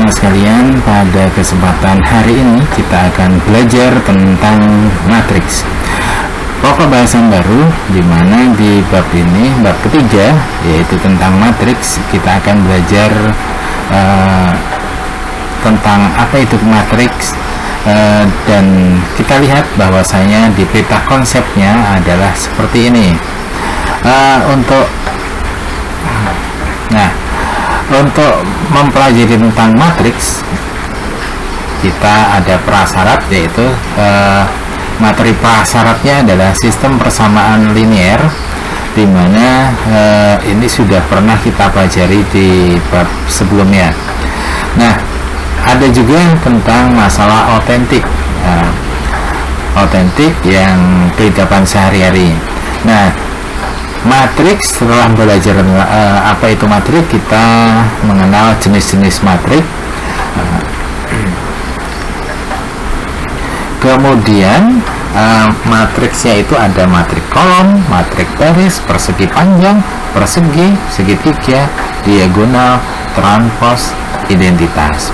anak-anak sekalian, pada kesempatan hari ini kita akan belajar tentang matriks. Pokok bahasan baru di mana di bab ini, bab ketiga, yaitu tentang matriks, kita akan belajar tentang apa itu matriks, dan kita lihat bahwasanya di peta konsepnya adalah seperti ini. Untuk mempelajari tentang matriks, kita ada prasyarat, yaitu materi prasyaratnya adalah sistem persamaan linier, di mana ini sudah pernah kita pelajari di bab sebelumnya. Nah, ada juga tentang masalah otentik, otentik yang kehidupan sehari-hari. Nah, matriks, setelah belajar apa itu matriks, kita mengenal jenis-jenis matriks. Kemudian matriksnya itu ada matriks kolom, matriks baris, persegi panjang, persegi, segitiga, diagonal, transpos, identitas.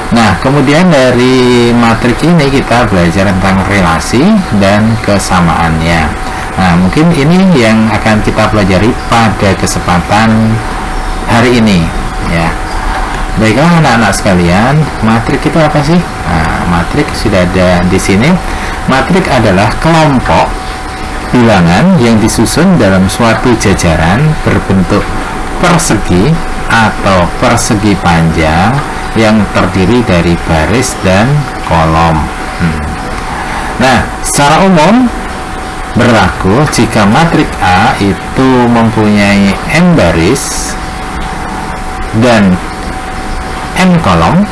Nah, kemudian dari matriks ini kita belajar tentang relasi dan kesamaannya. Nah, mungkin ini yang akan kita pelajari pada kesempatan hari ini, ya. Baiklah anak-anak sekalian, matriks itu apa sih? Nah, matriks sudah ada di sini. Matriks adalah kelompok bilangan yang disusun dalam suatu jajaran berbentuk persegi atau persegi panjang yang terdiri dari baris dan kolom. Nah, secara umum berlaku jika matriks A itu mempunyai n baris dan n kolom,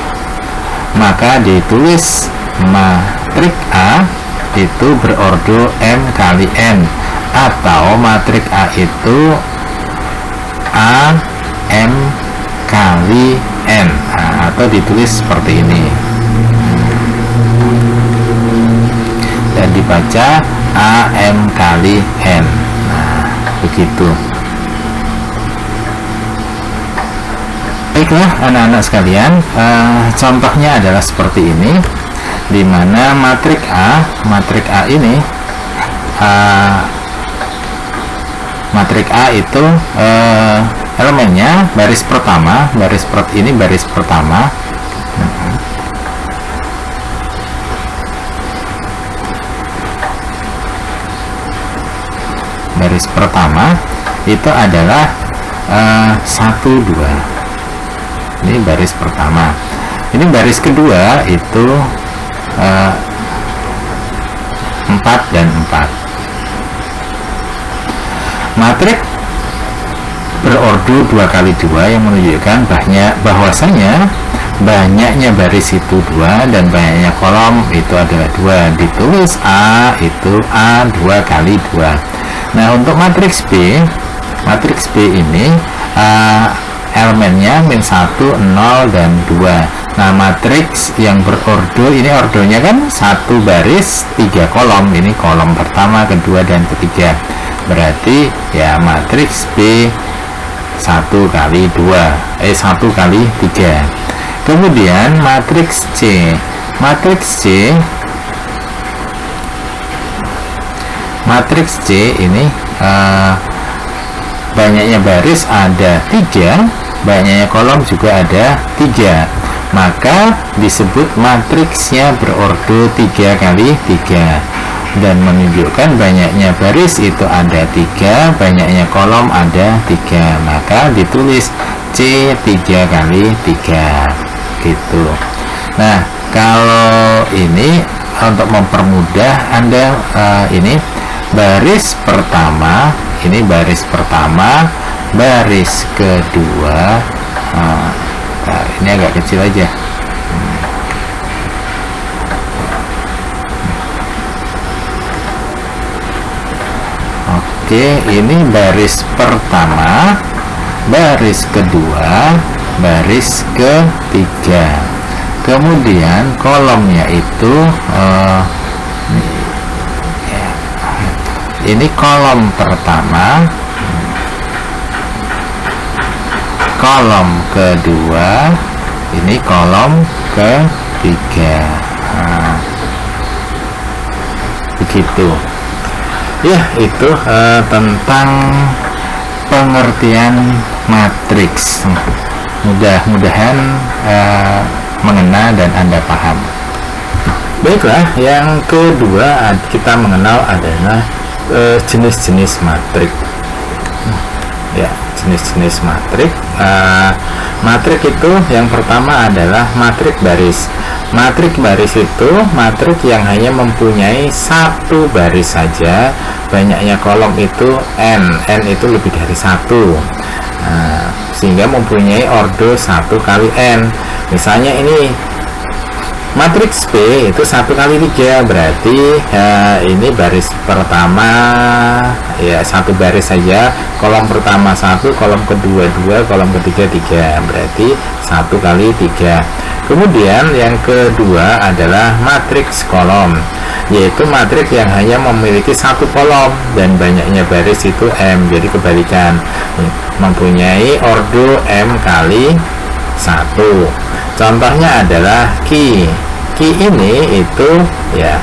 maka ditulis matriks A itu berordo m kali n, atau matriks A itu A m kali n, atau ditulis seperti ini dan dibaca AM kali N. Nah, begitu. Baiklah anak-anak sekalian, contohnya adalah seperti ini, di mana matriks A ini, matriks A itu elemennya baris pertama, baris pertama. Baris pertama itu adalah 1, 2. Ini baris pertama. Ini baris kedua itu 4 dan 4. Matriks berordo 2 kali 2 yang menunjukkan bahwasanya banyaknya baris itu 2 dan banyaknya kolom itu adalah 2. Ditulis A itu A 2 kali 2. Nah, untuk matriks B ini elemennya min 1, 0, dan 2. Nah, matriks yang berordo ini, ordonya kan 1 baris 3 kolom. Ini kolom pertama, kedua, dan ketiga. Berarti ya matriks B 1 kali 2, 1 kali 3. Kemudian matriks C. Matriks C ini banyaknya baris ada 3, banyaknya kolom juga ada 3. Maka disebut matriksnya berordo 3 kali 3 dan menunjukkan banyaknya baris itu ada 3, banyaknya kolom ada 3. Maka ditulis C 3 kali 3 gitu. Nah, kalau ini untuk mempermudah Anda, ini baris pertama, baris kedua, ini agak kecil aja. Oke, ini baris pertama, baris kedua, baris ketiga. Kemudian kolomnya itu ini kolom pertama, kolom kedua, ini kolom ketiga. Nah, begitu ya, itu tentang pengertian matriks. Mudah-mudahan mengena dan Anda paham. Baiklah, yang kedua kita mengenal adalah jenis-jenis matrik. Ya, jenis-jenis matrik. Matrik itu yang pertama adalah matrik baris. Matrik baris itu matrik yang hanya mempunyai satu baris saja, banyaknya kolom itu n itu lebih dari satu, sehingga mempunyai ordo 1 kali n. Misalnya ini matriks P itu 1 kali 3, berarti ini baris pertama ya satu baris saja, kolom pertama 1, kolom kedua 2, kolom ketiga 3, berarti 1 kali 3. Kemudian yang kedua adalah matriks kolom, yaitu matriks yang hanya memiliki satu kolom dan banyaknya baris itu m, jadi kebalikan, mempunyai ordo m kali 1. Contohnya adalah Ki ini itu ya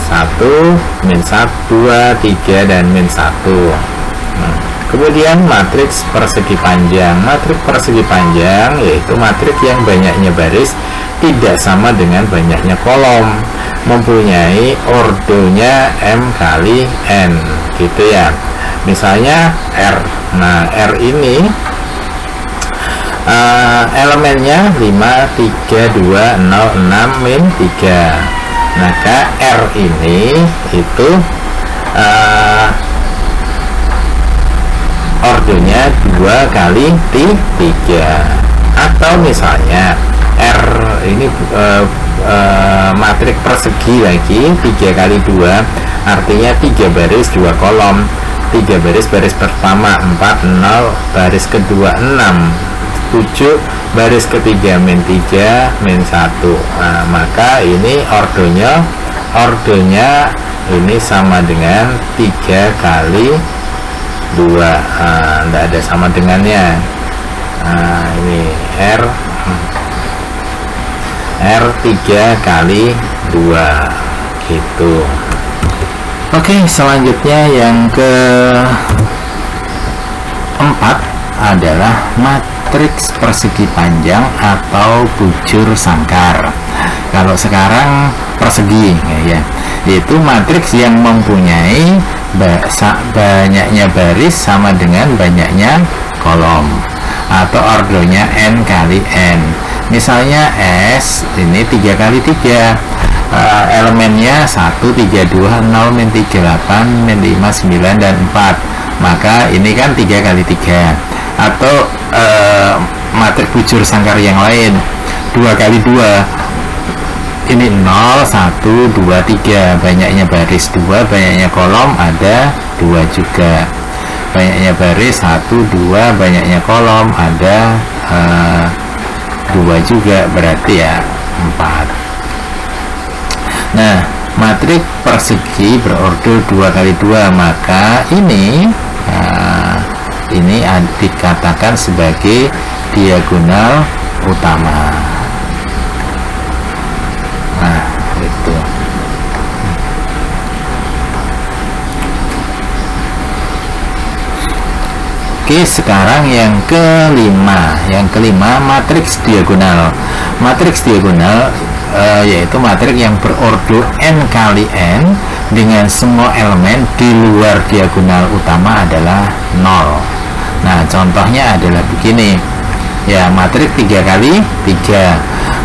1, min 1, 2, 3, dan min 1. Kemudian matriks persegi panjang. Matriks persegi panjang yaitu matriks yang banyaknya baris tidak sama dengan banyaknya kolom, mempunyai ordonya m kali n, gitu ya. Misalnya R. Nah, R ini elemennya 5, 3, 2, 0, 6, min 3. Maka R ini itu ordonya 2 kali 3. Atau misalnya R ini matrik persegi lagi, 3 kali 2, artinya 3 baris 2 kolom. 3 baris, baris pertama 4, 0, baris kedua 6, 7, baris ketiga min 3, min 1. Nah, maka ini ordonya ini sama dengan 3 kali 2. Tidak ada sama dengannya. Ini R 3 kali 2 gitu. Oke, selanjutnya yang keempat adalah matriks persegi panjang atau bujur sangkar. Kalau sekarang persegi ya, yaitu matriks yang mempunyai banyaknya baris sama dengan banyaknya kolom, atau ordonya n kali n. Misalnya S ini 3 kali 3, elemennya 1, 3, 2, 0, min 3, 8, min 5, 9, dan 4. Maka ini kan 3 kali 3. Atau matriks bujur sangkar yang lain, 2 kali 2, ini 0, 1, 2, 3, banyaknya baris 2, banyaknya kolom ada 2 juga. Banyaknya baris 1, 2, banyaknya kolom ada 2 juga, berarti ya 4. Nah, matriks persegi berordo 2 kali 2, maka ini dikatakan sebagai diagonal utama. Nah, itu. Oke, sekarang yang kelima. Yang kelima, matriks diagonal. Matriks diagonal yaitu matriks yang berordo n kali n dengan semua elemen di luar diagonal utama adalah 0. Nah, contohnya adalah begini. Ya, matriks 3 kali 3.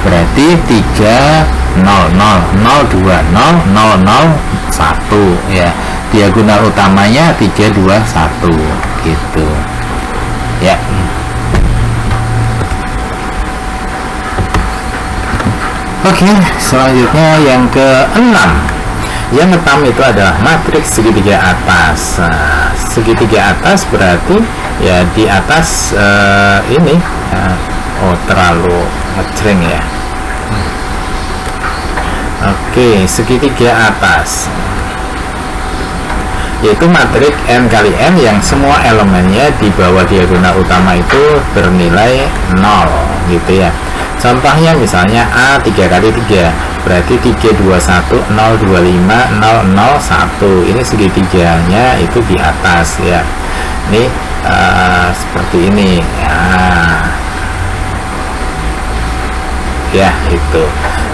Berarti 3, 0, 0, 0, 2, 0, 0, 0, 1 ya. Diagonal utamanya 3, 2, 1 gitu ya. Oke, selanjutnya yang keenam. Yang keenam itu adalah matriks segitiga atas. Nah, segitiga atas berarti ya di atas ini terlalu ngejreng ya. Oke, segitiga atas yaitu matriks n kali n yang semua elemennya di bawah diagonal utama itu bernilai 0 gitu ya. Contohnya misalnya A 3 kali 3 berarti 321 025 001. Ini segitiganya itu di atas ya. Ini seperti ini ya, itu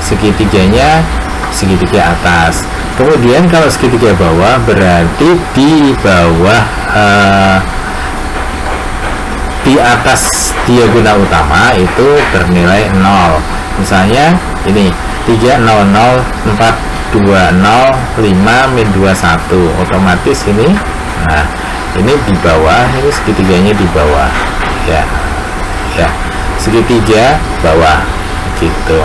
segitiganya, segitiga atas. Kemudian kalau segitiga bawah berarti di bawah di atas diagonal utama itu bernilai 0. Misalnya ini 3004205-21, otomatis ini, nah ini di bawah, ini segitiganya di bawah ya, segitiga bawah gitu.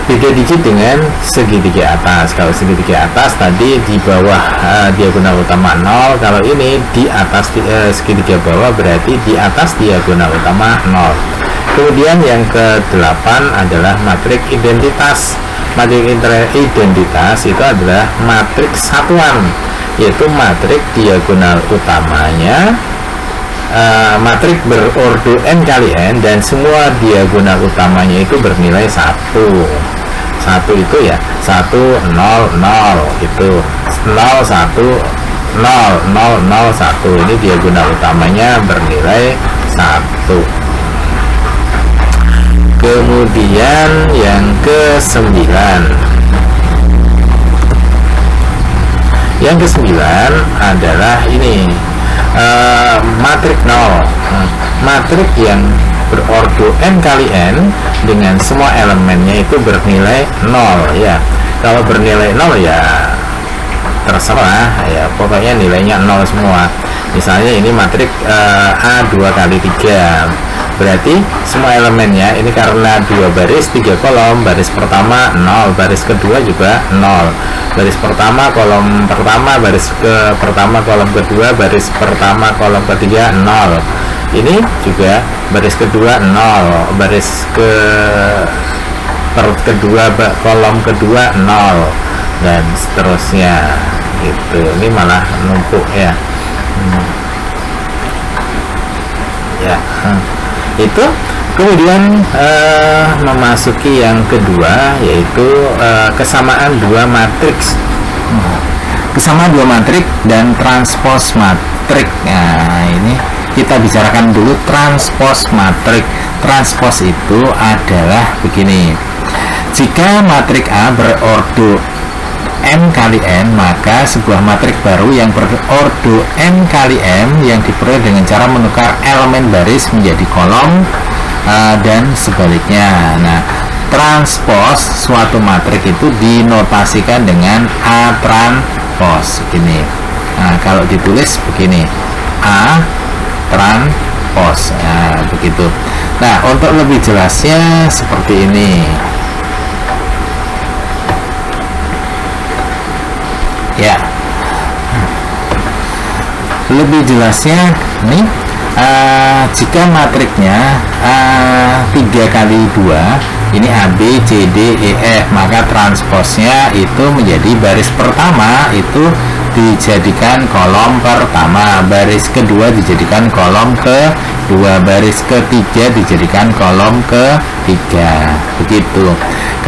Beda dikit dengan segitiga atas. Kalau segitiga atas tadi di bawah diagonal utama 0, kalau ini di atas segitiga bawah berarti di atas diagonal utama 0. Kemudian yang ke-8 adalah matriks identitas. Matriks identitas itu adalah matriks satuan, yaitu matriks diagonal utamanya matriks berordo n kali n dan semua diagonal utamanya itu bernilai 1 itu ya 1 0 0 itu 0 1 0 0 0 1. Ini diagonal utamanya bernilai 1. Kemudian yang ke-9, adalah ini matriks 0, matriks yang berordo n kali n dengan semua elemennya itu bernilai 0 ya. Kalau bernilai 0 ya terserah ya, pokoknya nilainya 0 semua. Misalnya ini matriks A 2 kali 3 berarti semua elemennya ini karena 2 baris 3 kolom, baris pertama 0, baris kedua juga 0, baris pertama kolom pertama, baris ke pertama kolom kedua, baris pertama kolom ketiga 0. Ini juga baris kedua 0, baris kedua kolom kedua 0 dan seterusnya gitu. Ini malah numpuk ya. Itu kemudian memasuki yang kedua, yaitu kesamaan dua matriks. Kesamaan dua matriks dan transpos matriks. Nah, ini kita bicarakan dulu transpos matriks. Transpos itu adalah begini. Jika matriks A berordo n kali n, maka sebuah matriks baru yang berordo n kali m yang diperoleh dengan cara menukar elemen baris menjadi kolom dan sebaliknya. Nah, transpos suatu matriks itu dinotasikan dengan A transpos ini. Nah, kalau ditulis begini, A transpos. Nah, begitu. Nah, untuk lebih jelasnya seperti ini. Ya, lebih jelasnya nih, jika matriksnya 3 kali 2 ini AB C D E F, maka transposnya itu menjadi baris pertama itu dijadikan kolom pertama, baris kedua dijadikan kolom kedua, baris ketiga dijadikan kolom ketiga, begitu.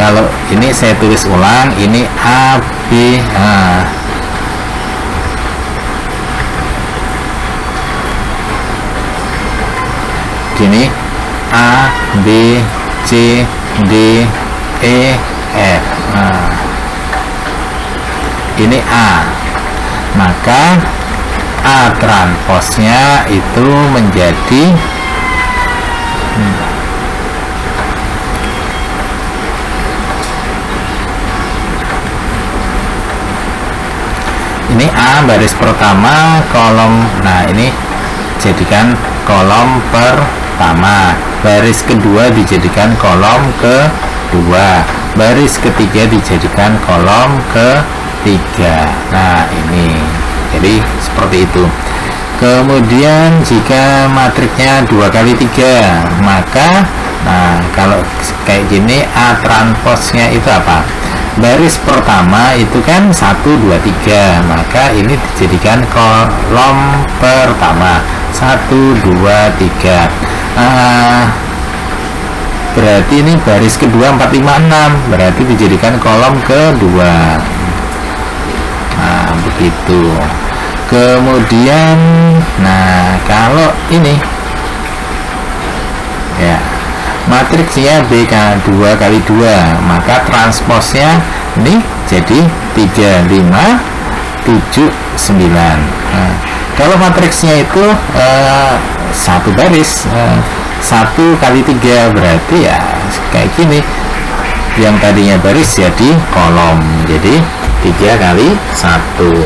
Kalau ini saya tulis ulang, ini A B gini, A B C D E F. Ini A, maka A transposnya itu menjadi ini A baris pertama kolom, nah ini jadikan kolom pertama, baris kedua dijadikan kolom kedua, baris ketiga dijadikan kolom ketiga. Nah, ini jadi seperti itu. Kemudian jika matriksnya 2 kali 3, maka nah kalau kayak gini A transposnya itu apa? Baris pertama itu kan 1 2 3, maka ini dijadikan kolom pertama 1 2 3. berarti ini baris kedua 4, 5, 6, berarti dijadikan kolom kedua. Nah, begitu. Kemudian, nah kalau ini ya matriksnya BK2 kali 2, maka transposnya ini jadi 3, 5, 7, 9. Nah, kalau matriksnya itu satu baris, 1 kali 3, berarti ya kayak gini, yang tadinya baris jadi kolom, jadi 3 kali 1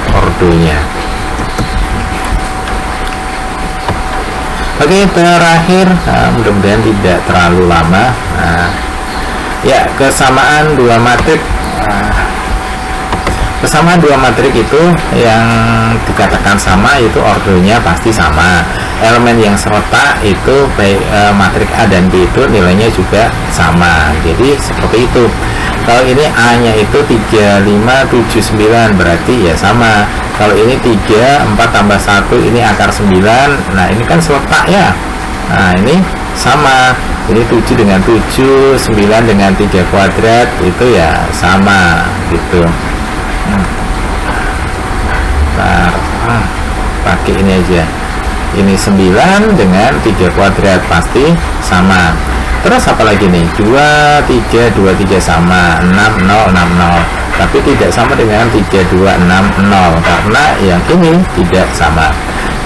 ordonya. Oke, terakhir, mudah-mudahan tidak terlalu lama. Ya, kesamaan dua matrik. Kesamaan dua matrik itu yang dikatakan sama itu ordonya pasti sama. Elemen yang seretak itu baik matrik A dan B itu nilainya juga sama. Jadi seperti itu. Kalau ini A-nya itu 3, 5, 7, 9, berarti ya sama. Kalau ini 3, 4 tambah 1, ini akar 9. Nah, ini kan seletak ya. Nah, ini sama. Ini 7 dengan 7, 9 dengan 3 kuadrat, itu ya sama gitu. Pakai ini aja. Ini 9 dengan 3 kuadrat pasti sama. Terus apa lagi nih? 2, 3, 2, 3 sama. 6, 0, 6, 0. Tapi tidak sama dengan 3, 2, 6, 0. Karena yang ini tidak sama.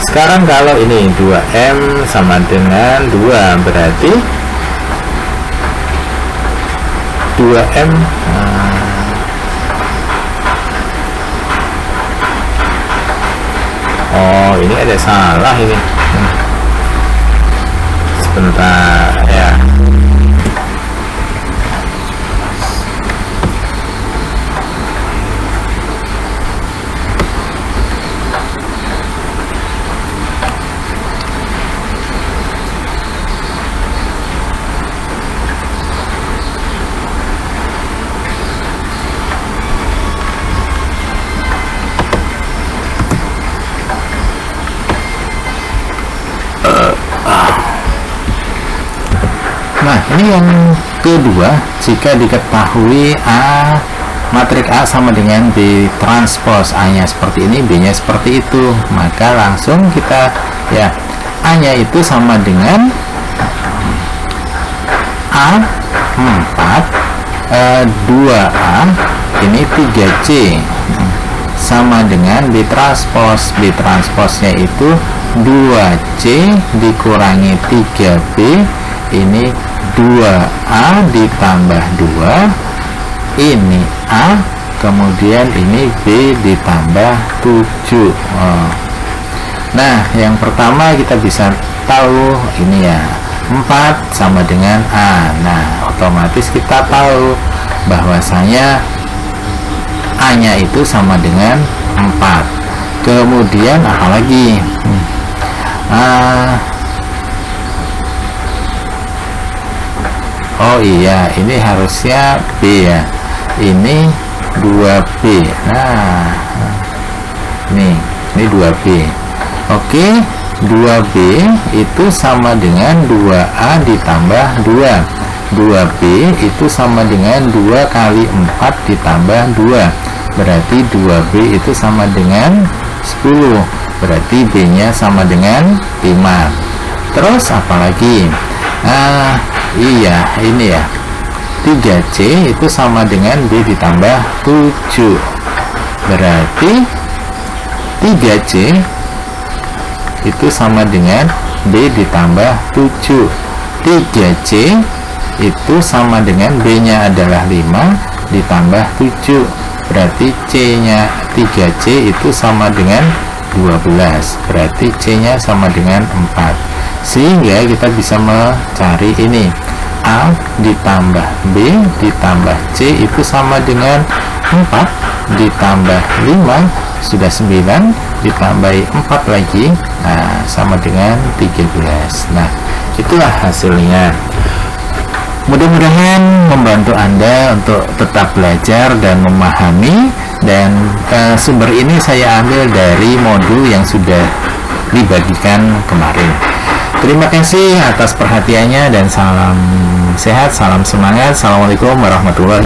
Sekarang kalau ini 2M sama dengan 2, berarti 2M. Oh, ini ada salah ini. Sebentar ya. Nah, ini yang kedua, jika diketahui matrik A sama dengan B transpos, A-nya seperti ini, B-nya seperti itu, maka langsung kita ya, A-nya itu sama dengan A 4, 2A, ini 3C, sama dengan B transpos. B transposnya itu 2C dikurangi 3B, ini 2A ditambah 2, ini A, kemudian ini B ditambah 7. Nah, yang pertama kita bisa tahu ini ya, 4 sama dengan A. Nah, otomatis kita tahu bahwasanya A-nya itu sama dengan 4. Kemudian apa lagi? Oh iya, ini harusnya B ya. Ini 2B. Nah, ini 2B. Oke, 2B itu sama dengan 2A ditambah 2. 2B itu sama dengan 2 kali 4 ditambah 2. Berarti 2B itu sama dengan 10. Berarti B-nya sama dengan 5. Terus apa lagi? Iya, ini ya, 3C itu sama dengan B ditambah 7. Berarti 3C itu sama dengan B ditambah 7. 3C itu sama dengan B-nya adalah 5 ditambah 7. Berarti C-nya 3C itu sama dengan 12. Berarti C-nya sama dengan 4. Sehingga kita bisa mencari ini, A ditambah B ditambah C itu sama dengan 4 ditambah 5 sudah 9, ditambahi 4 lagi, nah sama dengan 13. Nah, itulah hasilnya. Mudah-mudahan membantu Anda untuk tetap belajar dan memahami, dan sumber ini saya ambil dari modul yang sudah dibagikan kemarin. Terima kasih atas perhatiannya dan salam sehat, salam semangat. Assalamualaikum warahmatullahi